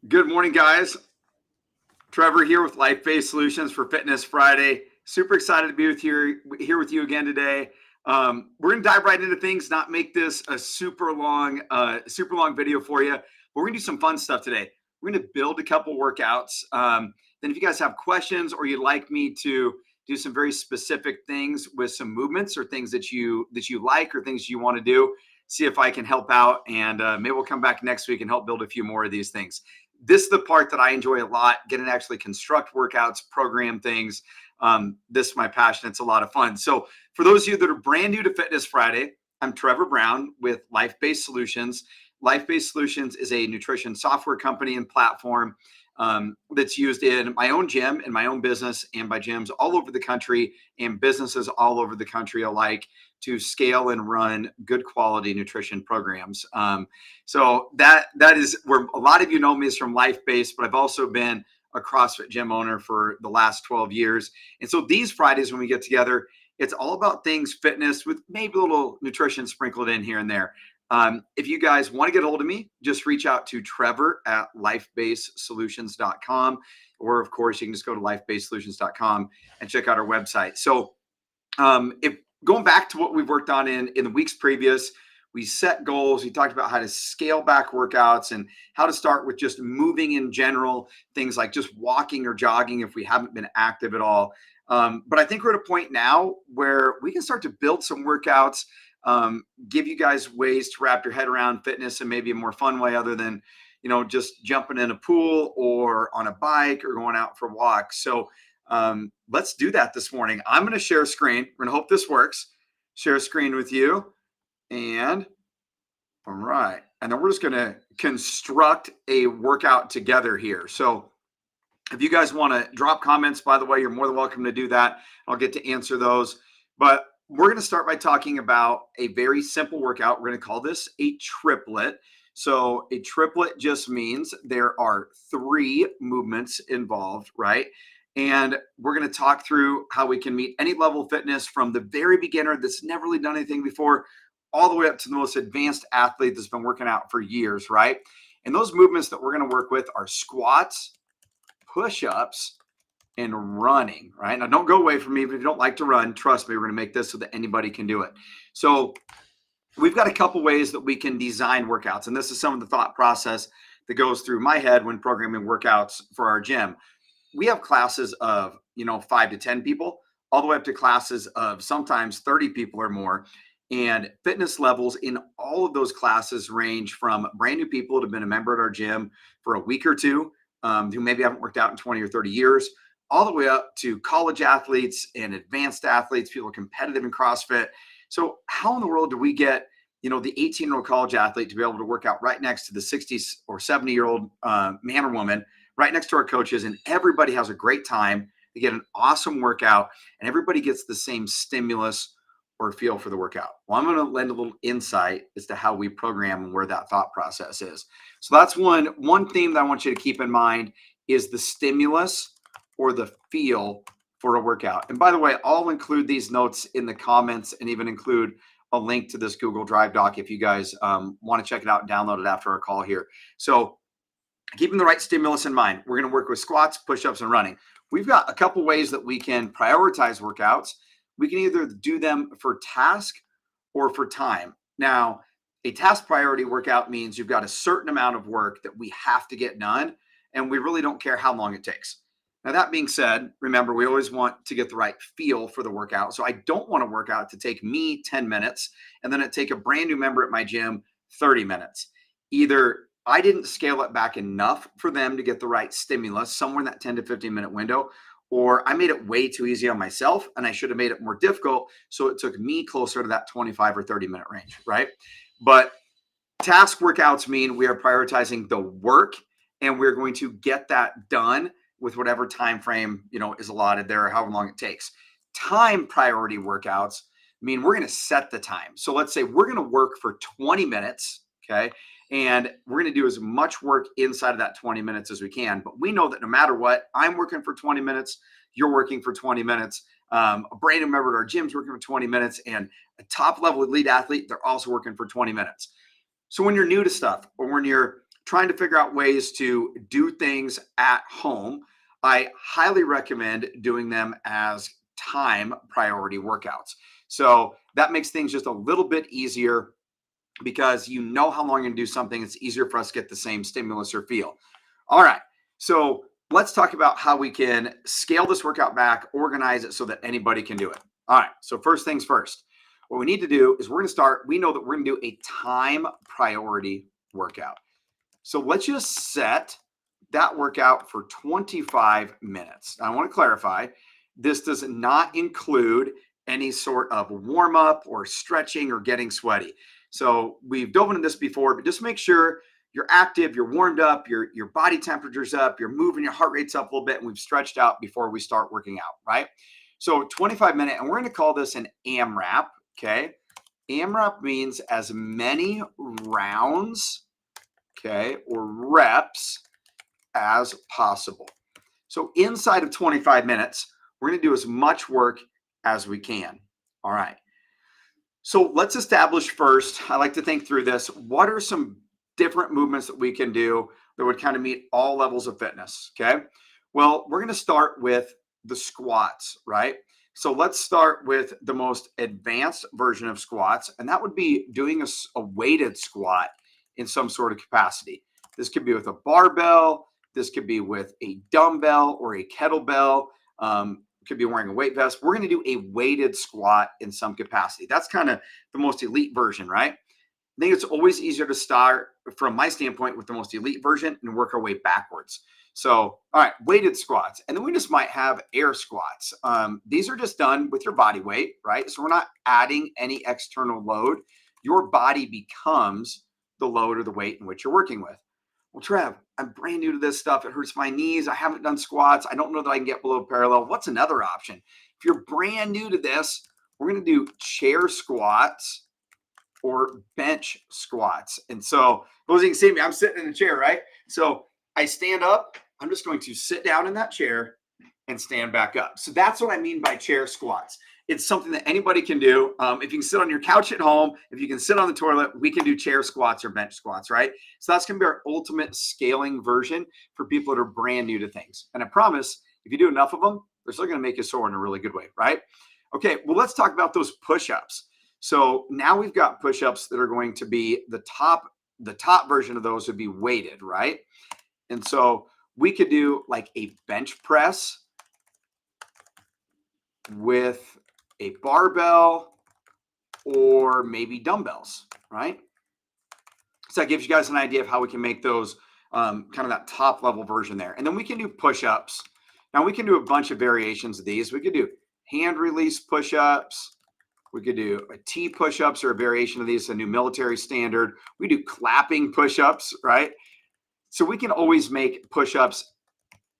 Good morning, guys. Trevor here with Life-Based Solutions for Fitness Friday. Super excited to be here with you again today. We're going to dive right into things, not make this a super long video for you, but we're going to do some fun stuff today. We're going to build a couple workouts. Then if you guys have questions or you'd like me to do some very specific things with some movements or things that you like or things you want to do, see if I can help out. And maybe we'll come back next week and help build a few more of these things. This is the part that I enjoy a lot, getting to actually construct workouts, program things. This is my passion. It's a lot of fun. So for those of you that are brand new to Fitness Friday, I'm Trevor Brown with Life-Based Solutions. Life-Based Solutions is a nutrition software company and platform that's used in my own gym, in my own business, and by gyms all over the country and businesses all over the country alike to scale and run good quality nutrition programs. So that is where a lot of you know me is from Life-Based, but I've also been a CrossFit gym owner for the last 12 years. And so these Fridays when we get together, it's all about things fitness with maybe a little nutrition sprinkled in here and there. If you guys want to get a hold of me, just reach out to Trevor at lifebasedsolutions.com. Or of course, you can just go to lifebasedsolutions.com and check out our website. So if going back to what we've worked on in the weeks previous, we set goals. We talked about how to scale back workouts and how to start with just moving in general, things like just walking or jogging if we haven't been active at all. But I think we're at a point now where we can start to build some workouts, give you guys ways to wrap your head around fitness in maybe a more fun way other than, just jumping in a pool or on a bike or going out for walks. So let's do that this morning. I'm going to share a screen. We're going to hope this works. Share a screen with you. And all right. And then we're just going to construct a workout together here. So if you guys want to drop comments, by the way, you're more than welcome to do that. I'll get to answer those. But we're going to start by talking about a very simple workout. We're going to call this a triplet. So a triplet just means there are 3 movements involved, right? And we're going to talk through how we can meet any level of fitness from the very beginner that's never really done anything before, all the way up to the most advanced athlete that's been working out for years, right? And those movements that we're going to work with are squats, push-ups, and running, right? Now, don't go away from me if you don't like to run. Trust me, we're going to make this so that anybody can do it. So we've got a couple ways that we can design workouts. And this is some of the thought process that goes through my head when programming workouts for our gym. We have classes of, 5 to 10 people, all the way up to classes of sometimes 30 people or more. And fitness levels in all of those classes range from brand new people that have been a member at our gym for a week or two, who maybe haven't worked out in 20 or 30 years, all the way up to college athletes and advanced athletes, people competitive in CrossFit. So how in the world do we get, the 18-year-old college athlete to be able to work out right next to the 60 or 70-year-old man or woman, right next to our coaches, and everybody has a great time? They get an awesome workout, and everybody gets the same stimulus or feel for the workout. Well, I'm going to lend a little insight as to how we program and where that thought process is. So that's one theme that I want you to keep in mind is the stimulus or the feel for a workout. And by the way, I'll include these notes in the comments and even include a link to this Google Drive doc if you guys want to check it out and download it after our call here. So keeping the right stimulus in mind, we're going to work with squats, push-ups, and running. We've got a couple ways that we can prioritize workouts. We can either do them for task or for time. Now, a task priority workout means you've got a certain amount of work that we have to get done, and we really don't care how long it takes. Now, that being said, remember, we always want to get the right feel for the workout. So I don't want a workout to take me 10 minutes and then it take a brand new member at my gym 30 minutes. Either I didn't scale it back enough for them to get the right stimulus somewhere in that 10 to 15 minute window, or I made it way too easy on myself and I should have made it more difficult. So it took me closer to that 25 or 30 minute range, right? But task workouts mean we are prioritizing the work and we're going to get that done with whatever time frame, is allotted there or however long it takes. Time priority workouts mean we're going to set the time. So let's say we're going to work for 20 minutes, okay? And we're going to do as much work inside of that 20 minutes as we can. But we know that no matter what, I'm working for 20 minutes, you're working for 20 minutes. A brand new member at our gym's working for 20 minutes, and a top level elite athlete, they're also working for 20 minutes. So when you're new to stuff or when you're trying to figure out ways to do things at home, I highly recommend doing them as time priority workouts. So that makes things just a little bit easier because you know how long you're going to do something. It's easier for us to get the same stimulus or feel. All right. So let's talk about how we can scale this workout back, organize it so that anybody can do it. All right. So first things first, what we need to do is we're going to start. We know that we're going to do a time priority workout. So let's just set that workout for 25 minutes. I want to clarify, this does not include any sort of warm up or stretching or getting sweaty. So we've dove into this before, but just make sure you're active, you're warmed up, your body temperature's up, you're moving, your heart rate's up a little bit, and we've stretched out before we start working out, right? So 25-minute, and we're going to call this an AMRAP, okay? AMRAP means as many rounds, okay, or reps as possible. So inside of 25 minutes, we're going to do as much work as we can. All right. So let's establish first, I like to think through this, what are some different movements that we can do that would kind of meet all levels of fitness, okay? Well, we're going to start with the squats, right? So let's start with the most advanced version of squats, and that would be doing a weighted squat in some sort of capacity. This could be with a barbell, this could be with a dumbbell or a kettlebell, could be wearing a weight vest. We're going to do a weighted squat in some capacity. That's kind of the most elite version, right? I think it's always easier to start from my standpoint with the most elite version and work our way backwards. So, all right, weighted squats. And then we just might have air squats. These are just done with your body weight, right? So we're not adding any external load. Your body becomes the load or the weight in which you're working with. Well, Trev, I'm brand new to this stuff. It hurts my knees. I haven't done squats. I don't know that I can get below parallel. What's another option? If you're brand new to this, we're going to do chair squats or bench squats. And so, those you can see me, I'm sitting in a chair, right? So I stand up. I'm just going to sit down in that chair and stand back up. So that's what I mean by chair squats. It's something that anybody can do. If you can sit on your couch at home, if you can sit on the toilet, we can do chair squats or bench squats, right? So that's going to be our ultimate scaling version for people that are brand new to things. And I promise, if you do enough of them, they're still going to make you sore in a really good way, right? Okay, well, let's talk about those push-ups. So now we've got push-ups that are going to be the top version of those would be weighted, right? And so we could do like a bench press with a barbell or maybe dumbbells, right? So that gives you guys an idea of how we can make those kind of that top level version there. And then we can do push-ups. Now we can do a bunch of variations of these. We could do hand release push-ups. We could do a T push-ups or a variation of these, a new military standard. We do clapping push-ups, right? So we can always make push-ups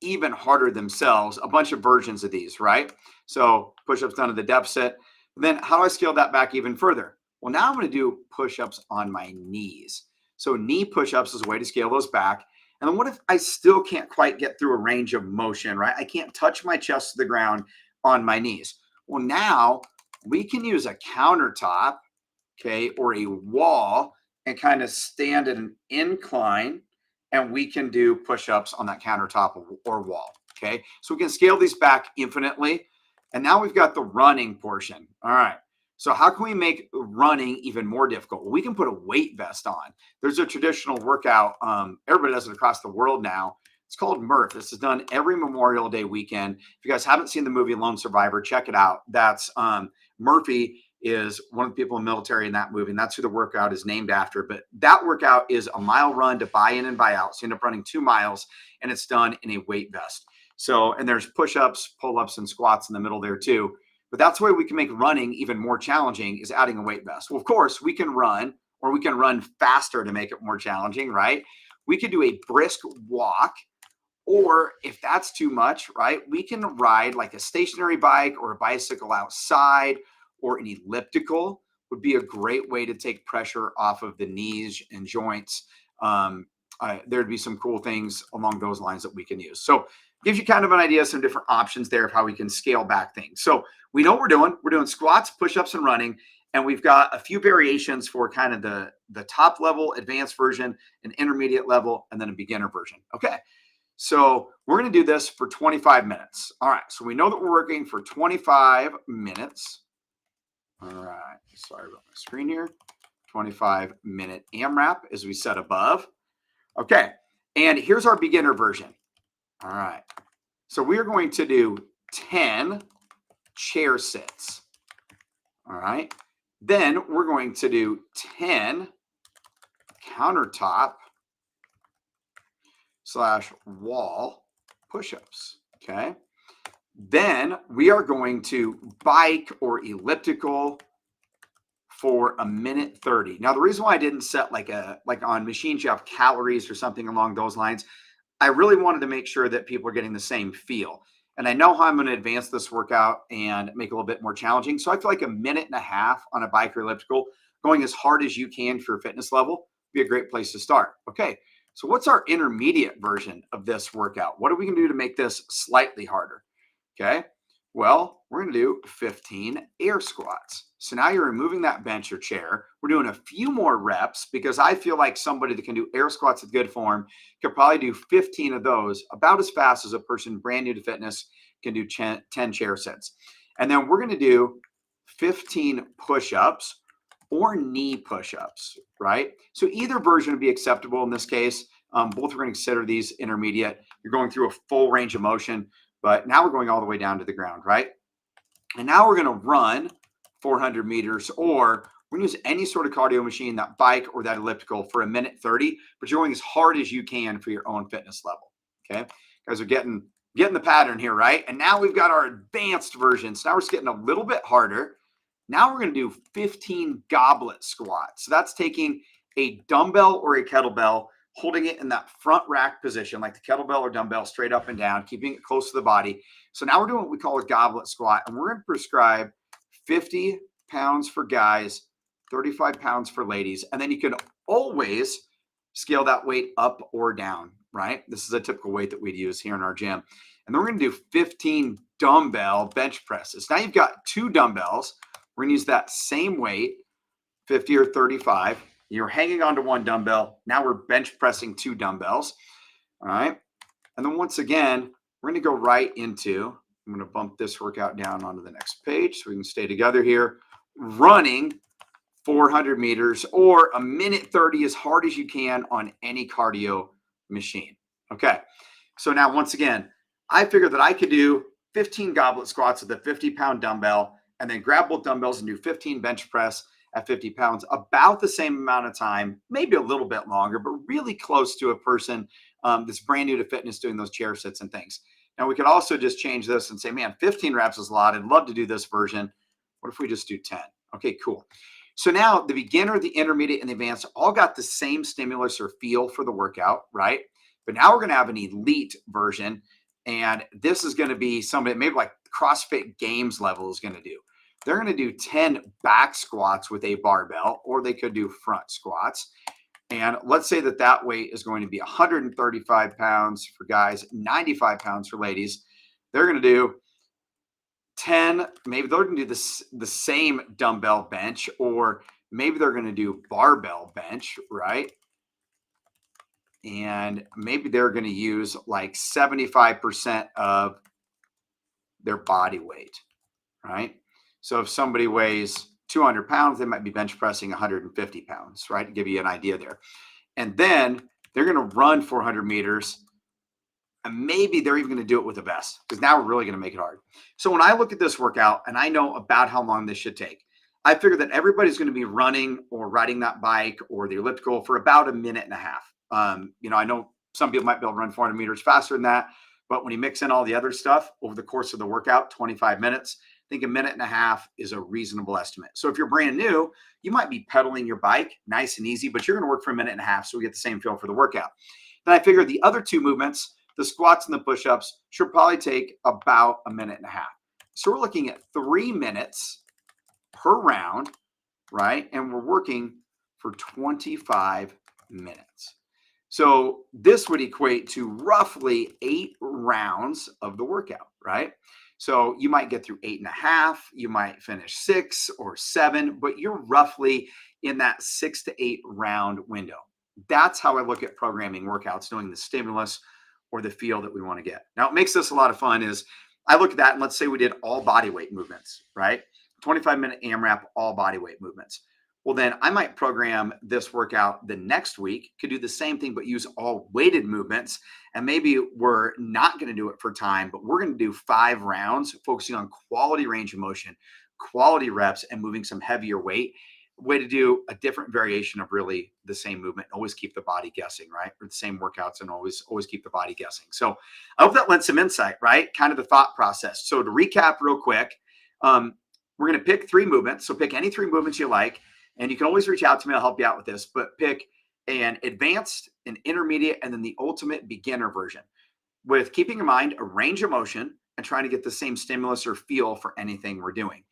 even harder themselves, a bunch of versions of these, right? So push-ups done at the deficit. Then how do I scale that back even further? Well, now I'm going to do push-ups on my knees. So knee push-ups is a way to scale those back. And then what if I still can't quite get through a range of motion, right? I can't touch my chest to the ground on my knees. Well, now we can use a countertop, okay, or a wall and kind of stand at an incline, and we can do push-ups on that countertop or wall, okay? So we can scale these back infinitely. And now we've got the running portion. All right. So how can we make running even more difficult? Well, we can put a weight vest on. There's a traditional workout. Everybody does it across the world now. It's called Murph. This is done every Memorial Day weekend. If you guys haven't seen the movie Lone Survivor, check it out. That's Murphy is one of the people in the military in that movie, and that's who the workout is named after. But that workout is a mile run to buy in and buy out. So you end up running 2 miles, and it's done in a weight vest. So, and there's push-ups, pull-ups, and squats in the middle there too. But that's the way we can make running even more challenging, is adding a weight vest. Well, of course, we can run, or we can run faster to make it more challenging, right? We could do a brisk walk, or if that's too much, right, we can ride like a stationary bike or a bicycle outside, or an elliptical would be a great way to take pressure off of the knees and joints. There'd be some cool things along those lines that we can use. So gives you kind of an idea of some different options there of how we can scale back things. So we know what we're doing. We're doing squats, push-ups, and running. And we've got a few variations for kind of the top level, advanced version, an intermediate level, and then a beginner version. Okay. So we're going to do this for 25 minutes. All right. So we know that we're working for 25 minutes. All right. Sorry about my screen here. 25-minute AMRAP as we said above. Okay. And here's our beginner version. All right. So we're going to do 10 chair sits. All right. Then we're going to do 10 countertop / wall push-ups. Okay. Then we are going to bike or elliptical for a minute 30. Now, the reason why I didn't set like on machines you have calories or something along those lines, I really wanted to make sure that people are getting the same feel. And I know how I'm going to advance this workout and make it a little bit more challenging. So I feel like a minute and a half on a bike or elliptical, going as hard as you can for your fitness level, would be a great place to start. Okay, so what's our intermediate version of this workout? What are we going to do to make this slightly harder? Okay, well, we're going to do 15 air squats. So now you're removing that bench or chair. We're doing a few more reps because I feel like somebody that can do air squats in good form could probably do 15 of those about as fast as a person brand new to fitness can do 10 chair sets. And then we're going to do 15 push-ups or knee push-ups, right? So either version would be acceptable in this case. Both are going to consider these intermediate. You're going through a full range of motion, but now we're going all the way down to the ground, right? And now we're going to run 400 meters, or we're going to use any sort of cardio machine, that bike or that elliptical, for a minute 30, but you're going as hard as you can for your own fitness level. Okay. Guys are getting the pattern here, right? And now we've got our advanced version. So now we're just getting a little bit harder. Now we're going to do 15 goblet squats. So that's taking a dumbbell or a kettlebell, holding it in that front rack position, like the kettlebell or dumbbell, straight up and down, keeping it close to the body. So now we're doing what we call a goblet squat, and we're going to prescribe 50 pounds for guys, 35 pounds for ladies. And then you can always scale that weight up or down, right? This is a typical weight that we'd use here in our gym. And then we're going to do 15 dumbbell bench presses. Now you've got 2 dumbbells. We're going to use that same weight, 50 or 35. You're hanging onto 1 dumbbell. Now we're bench pressing 2 dumbbells. All right. And then once again, we're going to go right into, I'm going to bump this workout down onto the next page so we can stay together here. Running 400 meters or a minute 30 as hard as you can on any cardio machine. Okay. So now once again, I figured that I could do 15 goblet squats with a 50-pound dumbbell and then grab both dumbbells and do 15 bench press at 50 pounds, about the same amount of time, maybe a little bit longer, but really close to a person that's brand new to fitness doing those chair sits and things. Now we could also just change this and say, man, 15 reps is a lot. I'd love to do this version. What if we just do 10? Okay, cool. So now the beginner, the intermediate, and the advanced all got the same stimulus or feel for the workout, right? But now we're going to have an elite version. And this is going to be somebody maybe like CrossFit Games level is going to do. They're going to do 10 back squats with a barbell, or they could do front squats. And let's say that that weight is going to be 135 pounds for guys, 95 pounds for ladies. They're going to do 10, maybe they're going to do the same dumbbell bench, or maybe they're going to do barbell bench, right? And maybe they're going to use like 75% of their body weight, right? So if somebody weighs 200 pounds, they might be bench pressing 150 pounds, right? To give you an idea there. And then they're going to run 400 meters. And maybe they're even going to do it with a vest, because now we're really going to make it hard. So when I look at this workout and I know about how long this should take, I figure that everybody's going to be running or riding that bike or the elliptical for about a minute and a half. I know some people might be able to run 400 meters faster than that, but when you mix in all the other stuff over the course of the workout, 25 minutes, I think a minute and a half is a reasonable estimate. So if you're brand new, you might be pedaling your bike nice and easy, but you're going to work for a minute and a half so we get the same feel for the workout. Then I figure the other 2 movements, the squats and the push-ups, should probably take about a minute and a half. So we're looking at 3 minutes per round, right? And we're working for 25 minutes. So this would equate to roughly 8 rounds of the workout, right? So you might get through 8.5, you might finish 6 or 7, but you're roughly in that 6 to 8 round window. That's how I look at programming workouts, knowing the stimulus or the feel that we want to get. Now, what makes this a lot of fun is I look at that and let's say we did all body weight movements, right? 25-minute AMRAP, all body weight movements. Well, then I might program this workout the next week, could do the same thing, but use all weighted movements. And maybe we're not going to do it for time, but we're going to do 5 rounds, focusing on quality range of motion, quality reps, and moving some heavier weight. Way to do a different variation of really the same movement. Always keep the body guessing, right? Or the same workouts, and always keep the body guessing. So I hope that lent some insight, right? Kind of the thought process. So to recap real quick, we're going to pick 3 movements. So pick any 3 movements you like. And you can always reach out to me. I'll help you out with this. But pick an advanced, an intermediate, and then the ultimate beginner version, with keeping in mind a range of motion and trying to get the same stimulus or feel for anything we're doing.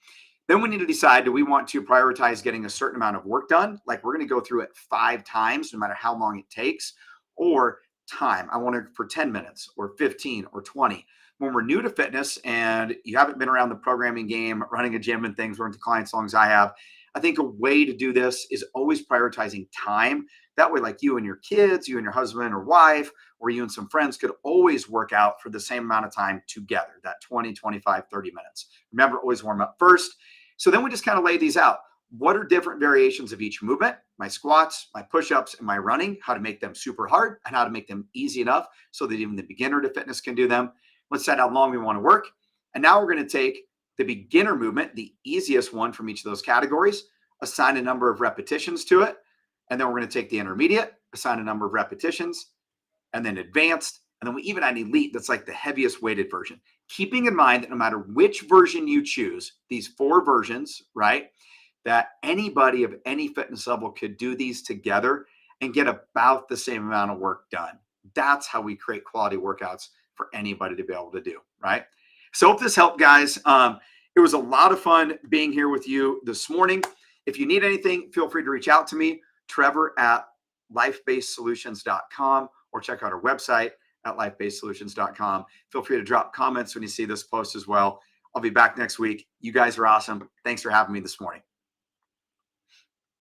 Then we need to decide, do we want to prioritize getting a certain amount of work done? Like we're going to go through it 5 times, no matter how long it takes, or time. I want it for 10 minutes or 15 or 20. When we're new to fitness and you haven't been around the programming game, running a gym and things, working with clients as long as I have, I think a way to do this is always prioritizing time. That way, like you and your kids, you and your husband or wife, or you and some friends could always work out for the same amount of time together, that 20, 25, 30 minutes. Remember, always warm up first. So then we just kind of lay these out. What are different variations of each movement? My squats, my push-ups, and my running, how to make them super hard and how to make them easy enough so that even the beginner to fitness can do them. Let's set how long we want to work. And now we're going to take the beginner movement, the easiest one from each of those categories, assign a number of repetitions to it. And then we're going to take the intermediate, assign a number of repetitions, and then advanced. And then we even add elite, that's like the heaviest weighted version. Keeping in mind that no matter which version you choose, these 4 versions, right, that anybody of any fitness level could do these together and get about the same amount of work done. That's how we create quality workouts for anybody to be able to do, right? So hope this helped, guys. It was a lot of fun being here with you this morning. If you need anything, feel free to reach out to me, Trevor at lifebasedsolutions.com, or check out our website at lifebasedsolutions.com. Feel free to drop comments when you see this post as well. I'll be back next week. You guys are awesome. Thanks for having me this morning.